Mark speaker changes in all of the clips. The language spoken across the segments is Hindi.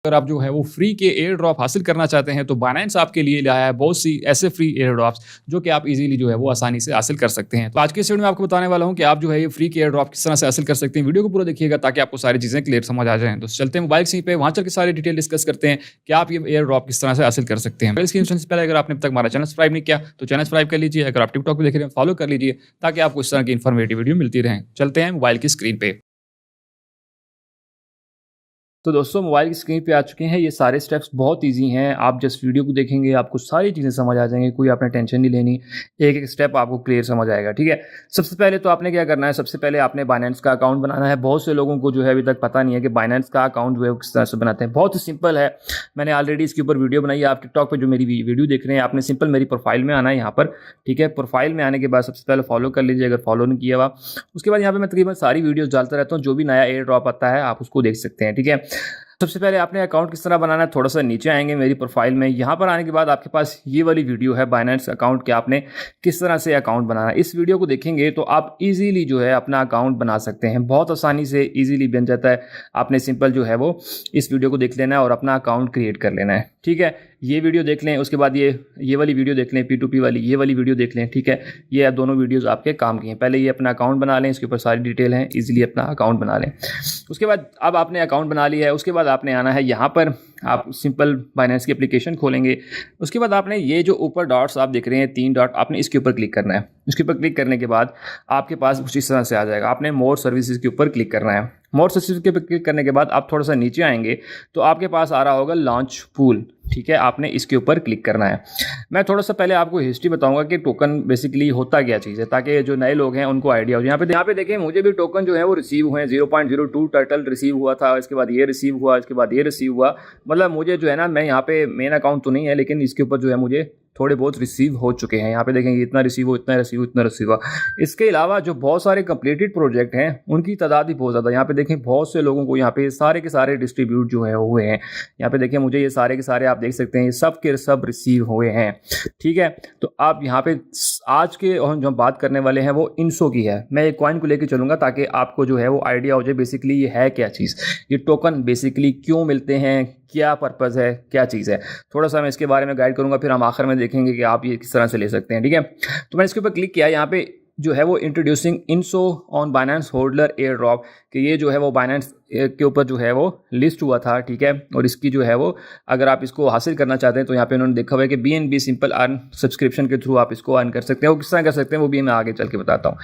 Speaker 1: अगर आप जो है वो फ्री के एयर ड्रॉप हासिल करना चाहते हैं तो बाइनेंस आपके लिए लाया है बहुत सी ऐसे फ्री एयर ड्रॉप्स जो कि आप इजीली जो है वो आसानी से हासिल कर सकते हैं। तो आज के इस वीडियो में आपको बताने वाला हूं कि आप जो है ये फ्री के एयर ड्रॉप किस तरह से हासिल कर सकते हैं। वीडियो को पूरा देखिएगा ताकि आपको सारी चीजें क्लियर समझ आ जाएं। तो चलते हैं मोबाइल स्क्रीन पे, वहां चल के सारी डिटेल डिस्कस करते हैं कि आप ये एयर ड्रॉप किस तरह से हासिल कर सकते हैं। मोबाइल स्क्रीन से पहले अगर आपने अब तक हमारा चैनल सब्सक्राइब नहीं किया तो चैनल सब्सक्राइब कर लीजिए। अगर आप टिकटॉक पर देख रहे हैं फॉलो कर लीजिए ताकि आपको इस तरह की इन्फॉर्मेटिव वीडियो मिलती रहे। चलते हैं मोबाइल की स्क्रीन पे। तो दोस्तों मोबाइल की स्क्रीन पे आ चुके हैं। ये सारे स्टेप्स बहुत इजी हैं। आप जस्ट वीडियो को देखेंगे आपको सारी चीज़ें समझ आ जाएंगी, कोई आपने टेंशन नहीं लेनी, एक एक स्टेप आपको क्लियर समझ आएगा। ठीक है, सबसे पहले तो आपने क्या करना है, सबसे पहले आपने बाइनेंस का अकाउंट बनाना है। बहुत से लोगों को जो है अभी तक पता नहीं है कि बाइनेंस का अकाउंट जो है किस तरह से बनाते हैं। बहुत ही सिंपल है, मैंने ऑलरेडी इसके ऊपर वीडियो बनाई है। आप टिकटॉक पर जो मेरी वीडियो देख रहे हैं, आपने सिंपल मेरी प्रोफाइल में आना है यहाँ पर। ठीक है, प्रोफाइल में आने के बाद सबसे पहले फॉलो कर लीजिए अगर फॉलो नहीं किया हुआ। उसके बाद यहाँ पे मैं तकरीबन सारी वीडियोज़ डालता रहता हूँ, जो भी नया एयर ड्रॉप आता है आप उसको देख सकते हैं। ठीक है, सबसे पहले आपने अकाउंट किस तरह बनाना है, थोड़ा सा नीचे आएंगे मेरी प्रोफाइल में। यहाँ पर आने के बाद आपके पास ये वाली वीडियो है बाइनेंस अकाउंट के आपने किस तरह से अकाउंट बनाना है। इस वीडियो को देखेंगे तो आप इजीली जो है अपना अकाउंट बना सकते हैं, बहुत आसानी से इजीली बन जाता है। आपने सिंपल जो है वो इस वीडियो को देख लेना है और अपना अकाउंट क्रिएट कर लेना है। ठीक है, ये वीडियो देख लें, उसके बाद ये वाली वीडियो देख लें, P2P वाली ये वाली वीडियो देख लें। ठीक है, ये दोनों वीडियोस आपके काम की हैं। पहले ये अपना अकाउंट बना लें, इसके ऊपर सारी डिटेल हैं, इजीली अपना अकाउंट बना लें। उसके बाद अब आपने अकाउंट बना लिया है, उसके बाद आपने आना है यहाँ पर, आप सिंपल बाइनेंस की एप्लीकेशन खोलेंगे। उसके बाद आपने ये जो ऊपर डॉट्स आप देख रहे हैं 3 डॉट, आपने इसके ऊपर क्लिक करना है। इसके ऊपर क्लिक करने के बाद आपके पास कुछ इस तरह से आ जाएगा। आपने मोर सर्विसेज के ऊपर क्लिक करना है। मोर सर्विसेज के ऊपर क्लिक करने के बाद आप थोड़ा सा नीचे आएंगे तो आपके पास आ रहा होगा लॉन्च पूल। ठीक है, आपने इसके ऊपर क्लिक करना है। मैं थोड़ा सा पहले आपको हिस्ट्री बताऊंगा कि टोकन बेसिकली होता क्या चीज़ है, ताकि जो नए लोग हैं उनको आइडिया हो। यहाँ पे देखें, मुझे भी टोकन जो है वो रिसीव हुए हैं। 0.02 टर्टल रिसीव हुआ था, इसके बाद ये रिसीव हुआ, इसके बाद ये रिसीव हुआ। मतलब मुझे जो है ना, मैं यहाँ पे मेन अकाउंट तो नहीं है लेकिन इसके ऊपर जो है मुझे थोड़े बहुत रिसीव हो चुके हैं। यहाँ पे देखेंगे इतना रिसीव हो, इतना रिसीव, इतना रिसीव हुआ। इसके अलावा जो बहुत सारे कंप्लीटेड प्रोजेक्ट हैं उनकी तादाद भी बहुत ज़्यादा। यहाँ पे देखें बहुत से लोगों को यहाँ पे सारे के सारे डिस्ट्रीब्यूट जो है हुए हैं। यहाँ पे देखें मुझे ये सारे के सारे आप देख सकते हैं, ये सब के सब रिसीव हुए हैं। ठीक है, तो आप यहाँ पे आज के जो हम बात करने वाले हैं वो इनसो की है। मैं एक कॉइन को लेकर चलूँगा ताकि आपको जो है वो आइडिया हो जाए बेसिकली ये है क्या चीज़, ये टोकन बेसिकली क्यों मिलते हैं, क्या पर्पज़ है, क्या चीज़ है। थोड़ा सा मैं इसके बारे में गाइड करूंगा, फिर हम आखिर में देखेंगे कि आप ये किस तरह से ले सकते हैं। ठीक है, तो मैंने इसके ऊपर क्लिक किया। यहाँ पे जो है वो introducing INSO on Binance holder air drop, कि ये जो है वो बाइनेंस के ऊपर जो है वो लिस्ट हुआ था। ठीक है, और इसकी जो है वो अगर आप इसको हासिल करना चाहते हैं तो यहाँ पे उन्होंने देखा हुआ है कि BNB सिंपल अर्न सब्सक्रिप्शन के थ्रू आप इसको अर्न कर सकते हैं। वो किस तरह कर सकते हैं वो भी मैं आगे चल के बताता हूँ।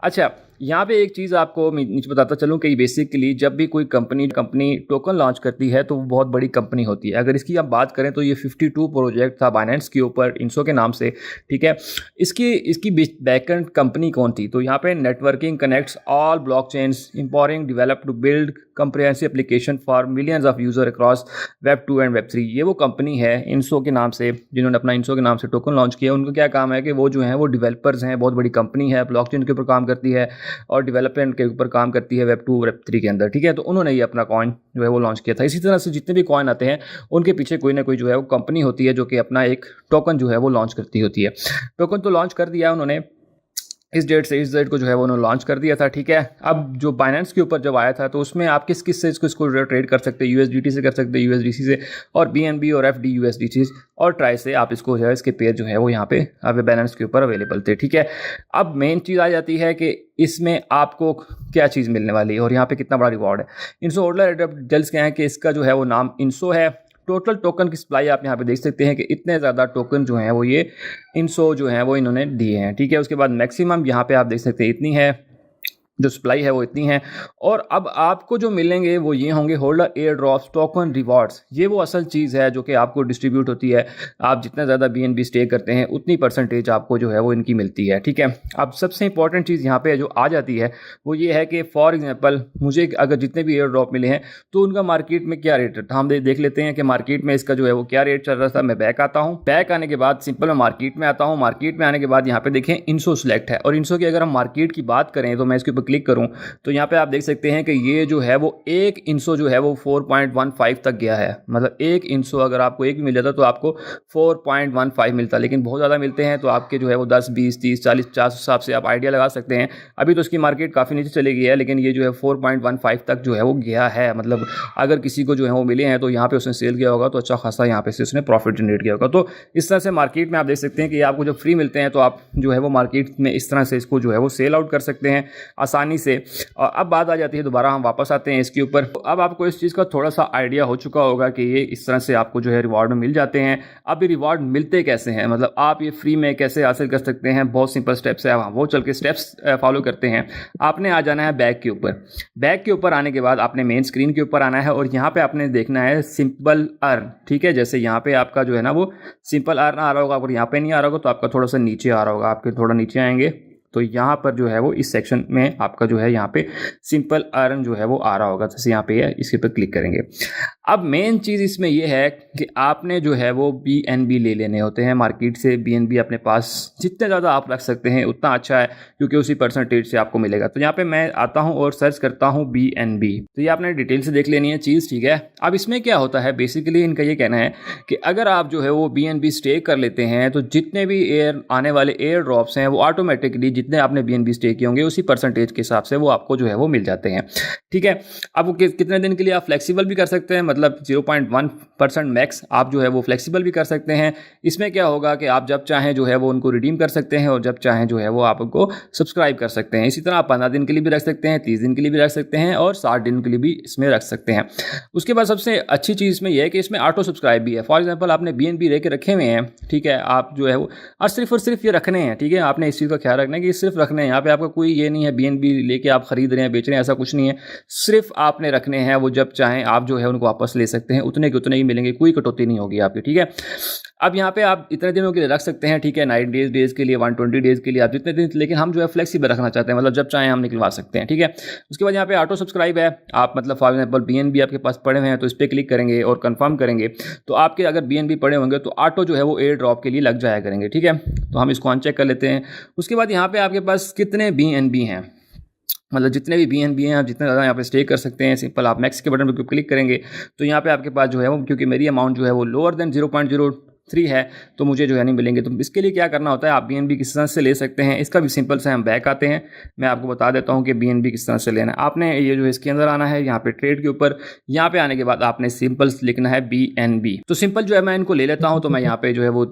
Speaker 1: अच्छा, यहाँ पे एक चीज़ आपको नीचे बताता चलूँ कि बेसिकली जब भी कोई कंपनी टोकन लॉन्च करती है तो वो बहुत बड़ी कंपनी होती है। अगर इसकी आप बात करें तो ये 52 प्रोजेक्ट था बाइनेंस के ऊपर इनसो के नाम से। ठीक है, इसकी बैकएंड कंपनी कौन थी, तो यहाँ पे networking connects all blockchains empowering develop to build comprehensive application for millions of user across web 2 and web 3। ये वो कंपनी है इनसो के नाम से, जिन्होंने अपना इनसो के नाम से टोकन लॉन्च किया। उनका क्या काम है कि वो जो है वो डेवलपर्स हैं, बहुत बड़ी कंपनी है, ब्लॉकचेन के ऊपर काम करती है और डेवलपमेंट के ऊपर काम करती है वेब 2 वेब 3 के अंदर। ठीक है, तो उन्होंने ये अपना कॉइन जो है वो लॉन्च किया था। इसी तरह से जितने भी कॉइन आते हैं उनके पीछे कोई ना कोई जो है वो कंपनी होती है जो कि अपना एक टोकन जो है वो लॉन्च करती होती है। टोकन तो लॉन्च कर दिया उन्होंने, इस डेट से इस डेट को जो है वो उन्होंने लॉन्च कर दिया था। ठीक है, अब जो बाइनेंस के ऊपर जब आया था तो उसमें आप किस किस से इसको ट्रेड कर सकते हैं, USDT से कर सकते हैं, USDC से, और BNB और FDUSD और ट्राई से आप इसको जो है इसके पेयर जो है वो यहाँ पे बाइनेंस के ऊपर अवेलेबल थे। ठीक है, अब मेन चीज़ आ जाती है कि इसमें आपको क्या चीज़ मिलने वाली है और यहाँ पे कितना बड़ा रिवॉर्ड है। इनसो होल्डर डिटेल्स क्या है कि इसका जो है वो नाम इनसो है। टोटल टोकन की सप्लाई आप यहाँ पे देख सकते हैं कि इतने ज़्यादा टोकन जो हैं वो ये इनसो जो हैं वो इन्होंने दिए हैं। ठीक है, उसके बाद मैक्सिमम यहाँ पे आप देख सकते हैं इतनी है, जो सप्लाई है वो इतनी है। और अब आपको जो मिलेंगे वो ये होंगे holder air drops token rewards. ये वो असल चीज़ है जो कि आपको डिस्ट्रीब्यूट होती है। आप जितना ज़्यादा BNB स्टे करते हैं उतनी परसेंटेज आपको जो है वो इनकी मिलती है। ठीक है, अब सबसे इंपॉर्टेंट चीज़ यहाँ पे जो आ जाती है वो ये है कि फॉर एग्जांपल मुझे अगर जितने भी एयर ड्रॉप मिले हैं तो उनका मार्केट में क्या रेट था, हम देख लेते हैं कि मार्केट में इसका जो है वो क्या रेट चल रहा था। मैं बैक आता हूँ, बैक आने के बाद सिंपल मैं मार्केट में आता हूँ। मार्केट में आने के बाद यहाँ पे देखें इनसो सिलेक्ट है, और इनसो की अगर हम मार्केट की बात करें तो मैं इसके ऊपर क्लिक करूँ तो यहाँ पे आप देख सकते हैं कि ये जो है वो एक इंसो जो है वो 4.15 तक गया है। मतलब एक इंसो अगर आपको एक भी मिल जाता तो आपको 4.15 मिलता, लेकिन बहुत ज़्यादा मिलते हैं तो आपके जो है वो 10, 20, 30, 40, 50 हिसाब से आप आइडिया लगा सकते हैं। अभी तो उसकी मार्केट काफ़ी नीचे चली गई है, लेकिन ये जो है 4.15 तक जो है वो गया है। मतलब अगर किसी को जो है वो मिले हैं तो यहाँ पे उसने सेल किया होगा तो अच्छा खासा यहाँ पे से उसने प्रॉफिट जनरेट किया होगा। तो इस तरह से मार्केट में आप देख सकते हैं कि आपको जब फ्री मिलते हैं तो आप जो है वो मार्केट में इस तरह से इसको जो है वो सेल आउट कर सकते हैं आसानी से। और अब बात आ जाती है, दोबारा हम वापस आते हैं इसके ऊपर। तो अब आपको इस चीज़ का थोड़ा सा आइडिया हो चुका होगा कि ये इस तरह से आपको जो है रिवॉर्ड मिल जाते हैं। अब ये रिवॉर्ड मिलते कैसे हैं, मतलब आप ये फ्री में कैसे हासिल कर सकते हैं। बहुत सिंपल स्टेप्स है, वो चल के स्टेप्स फॉलो करते हैं। आपने आ जाना है बैक के ऊपर। बैक के ऊपर आने के बाद आपने मेन स्क्रीन के ऊपर आना है और यहाँ पे आपने देखना है सिंपल अर्न। ठीक है, जैसे यहाँ पे आपका जो है ना वो सिंपल अर्न आ रहा होगा, अगर यहाँ पे नहीं आ रहा होगा तो आपका थोड़ा सा नीचे आ रहा होगा। आपके थोड़ा नीचे आएंगे तो यहाँ पर जो है वो इस सेक्शन में आपका जो है यहाँ पे सिंपल अर्न जो है वो आ रहा होगा। जैसे यहाँ पे है, इसके ऊपर क्लिक करेंगे। अब मेन चीज़ इसमें ये है कि आपने जो है वो BNB ले लेने होते हैं मार्केट से। BNB अपने पास जितने ज़्यादा आप रख सकते हैं उतना अच्छा है, क्योंकि उसी परसेंटेज से आपको मिलेगा। तो यहाँ पे मैं आता हूँ और सर्च करता हूँ BNB। तो ये आपने डिटेल से देख लेनी है चीज़, ठीक है। अब इसमें क्या होता है, बेसिकली इनका ये कहना है कि अगर आप जो है वो BNB स्टेक कर लेते हैं तो जितने भी आने वाले एयर ड्रॉप्स हैं वो ऑटोमेटिकली जितने आपने BNB स्टेक किए होंगे उसी परसेंटेज के हिसाब से वो आपको जो है वो मिल जाते हैं। ठीक है, अब वो कितने दिन के लिए आप फ्लेक्सिबल भी कर सकते हैं, मतलब 0.1% मैक्स आप जो है वो फ्लेक्सिबल भी कर सकते हैं। इसमें क्या होगा कि आप जब चाहें जो है वो उनको रिडीम कर सकते हैं और जब चाहें जो है वो आप उनको सब्सक्राइब कर सकते हैं। इसी तरह आप 15 दिन के लिए भी रख सकते हैं, 30 दिन के लिए भी रख सकते हैं और 60 दिन के लिए भी इसमें रख सकते हैं। उसके बाद सबसे अच्छी चीज़ इसमें यह है कि इसमें ऑटो सब्सक्राइब भी है। फॉर एग्जाम्पल आपने BNB लेके रखे हुए हैं, ठीक है, आप जो है वो और सिर्फ ये रखने हैं। ठीक है, आपने इस चीज़ का ख्याल रखना है कि सिर्फ रखने हैं। यहाँ पे आपका कोई ये नहीं है BNB लेके आप खरीद रहे हैं, बेच रहे हैं, ऐसा कुछ नहीं है। सिर्फ आपने रखने हैं, वो जब चाहें आप जो है उनको वापस ले सकते हैं, उतने के उतने ही मिलेंगे, कोई कटौती नहीं होगी आपकी। ठीक है, अब यहाँ पे आप इतने दिनों के लिए रख सकते हैं, ठीक है, 90 डेज के लिए, 120 डेज के लिए, आप जितने दिन, लेकिन हम जो है फ्लेक्सिबल रखना चाहते हैं, मतलब जब चाहें हम निकलवा सकते हैं। ठीक है, उसके बाद यहाँ पे ऑटो सब्सक्राइब है। आप मतलब फॉर एग्जाम्पल BNB आपके पास पड़े हुए हैं तो इस पर क्लिक करेंगे और कंफर्म करेंगे तो आपके अगर BNB पड़े होंगे तो ऑटो जो है वो एयर ड्रॉप के लिए लग जाया करेंगे। ठीक है, तो हम इसको अनचेक कर लेते हैं। उसके बाद यहाँ पे आपके पास कितने BNB हैं, मतलब जितने भी BNB हैं आप जितने ज़्यादा यहाँ पे स्टे कर सकते हैं। सिंपल आप मैक्स के बटन पर क्लिक करेंगे तो यहाँ पे आपके पास जो है वो, क्योंकि मेरी अमाउंट जो है वो लोअर देन 0.03 है तो मुझे जो है नहीं मिलेंगे। तो इसके लिए क्या करना होता है, आप BNB किस तरह से ले सकते हैं, इसका भी सिंपल से हम बैक आते हैं। मैं आपको बता देता हूँ कि BNB किस तरह से लेना है। आपने ये जो है इसके अंदर आना है, यहाँ पे ट्रेड के ऊपर, यहाँ पे आने के बाद आपने सिंपल लिखना है BNB। तो सिंपल जो है मैं इनको ले लेता हूँ। तो मैं यहाँ पे जो है वो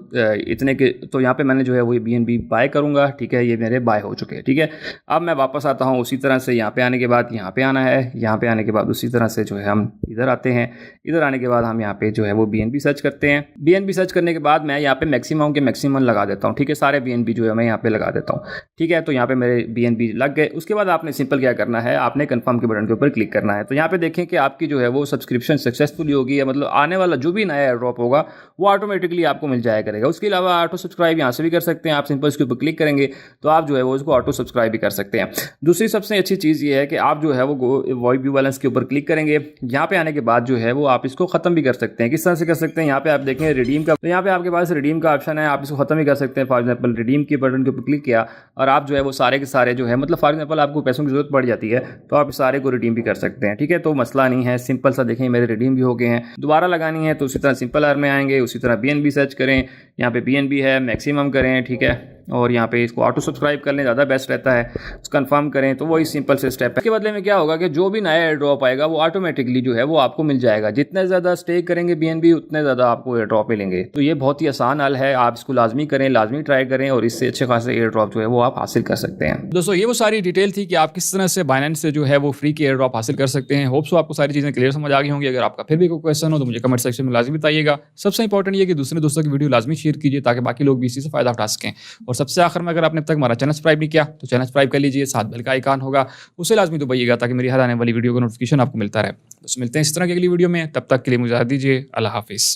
Speaker 1: इतने के, तो यहाँ पे मैंने जो है वो BNB बाय करूँगा। ठीक है, ये मेरे बाय हो चुके हैं। ठीक है, अब मैं वापस आता हूँ उसी तरह से, यहाँ पे आने के बाद यहाँ पे आना है, यहाँ पे आने के बाद उसी तरह से जो है हम इधर आते हैं। इधर आने के बाद हम यहाँ पे जो है वो BNB सर्च करते हैं। BNB सर्च करने के बाद मैं यहाँ पे मैक्सिमम के मैक्सिमम लगा देता हूँ। ठीक है, सारे BNB जो है मैं यहाँ पे लगा देता हूँ। ठीक है, तो यहाँ पे मेरे BNB लग गए। उसके बाद आपने सिंपल क्या करना है, आपने कंफर्म के बटन के ऊपर क्लिक करना है। तो यहाँ पे देखें कि आपकी जो है वो सब्सक्रिप्शन सक्सेसफुली होगी, मतलब आने वाला जो भी नया एयर ड्रॉप होगा वो ऑटोमेटिकली आपको मिल जाया करेगा। उसके अलावा ऑटो सब्सक्राइब यहाँ से भी कर सकते हैं। आप सिंपल इसके ऊपर क्लिक करेंगे तो आप जो है वो उसको ऑटो सब्सक्राइब भी कर सकते हैं। दूसरी सबसे अच्छी चीज़ ये है कि आप जो है वो वॉइस व्यू बैलेंस के ऊपर क्लिक करेंगे। यहाँ पे आने के बाद जो है वो आप इसको खत्म भी कर सकते हैं। किस तरह से कर सकते हैं, यहाँ पे आप देखें रिडीम का, तो यहाँ पे आपके पास रिडीम का ऑप्शन है, आप इसको खत्म भी कर सकते हैं। फॉर एग्जांपल रिडीम के बटन के ऊपर क्लिक किया और आप जो है वो सारे के सारे जो है, मतलब फॉर एग्जांपल आपको पैसों की जरूरत पड़ जाती है तो आप सारे को रिडीम भी कर सकते हैं। ठीक है, तो मसला नहीं है, सिंपल सा देखें मेरे रिडीम भी हो गए हैं। दोबारा लगानी है तो उसी तरह सिंपल आर में आएंगे, उसी तरह BNB सर्च करें, यहाँ पे BNB है, मैक्सिमम करें। ठीक है, और यहाँ पे इसको ऑटो सब्सक्राइब कर लें, ज़्यादा बेस्ट रहता है। कंफर्म करें तो वही सिंपल से स्टेप है। इसके बदले में क्या होगा कि जो भी नया एयर ड्रॉप आएगा वो ऑटोमेटिकली जो है वो आपको मिल जाएगा। जितने ज़्यादा स्टेक करेंगे BNB उतने ज़्यादा आपको एयर ड्रॉप मिलेंगे। तो ये बहुत ही आसान हल है, आप इसको लाजमी करें, लाजमी ट्राई करें और इससे अच्छे खासे एयर ड्रॉप जो है वो आप हासिल कर सकते हैं।
Speaker 2: दोस्तों ये वो सारी डिटेल थी कि आप किस तरह से बाइनेंस से जो है वो फ्री के एयर ड्रॉप हासिल कर सकते हैं। होप सो आपको सारी चीज़ें क्लियर समझ आ गई होंगी। अगर आपका फिर भी कोई क्वेश्चन हो तो मुझे कमेंट सेक्शन में लाजमी बताइएगा। सबसे इंपॉर्टेंट ये कि दूसरे दोस्तों की वीडियो लाजमी शेयर कीजिए ताकि बाकी लोग भी इसी से फायदा उठा सकें। और सबसे आखिर में, अगर आपने अब तक हमारा चैनल सब्सक्राइब नहीं किया तो चैनल सब्सक्राइब कर लीजिए, साथ बेल का आइकन होगा उसे लाजमी दबाइएगा ताकि मेरी हर आने वाली वीडियो का नोटिफिकेशन आपको मिलता रहे। दोस्तों मिलते हैं इस तरह की अगली वीडियो में, तब तक के लिए मुझे इजाज़त दीजिए। अल्लाह हाफिज़।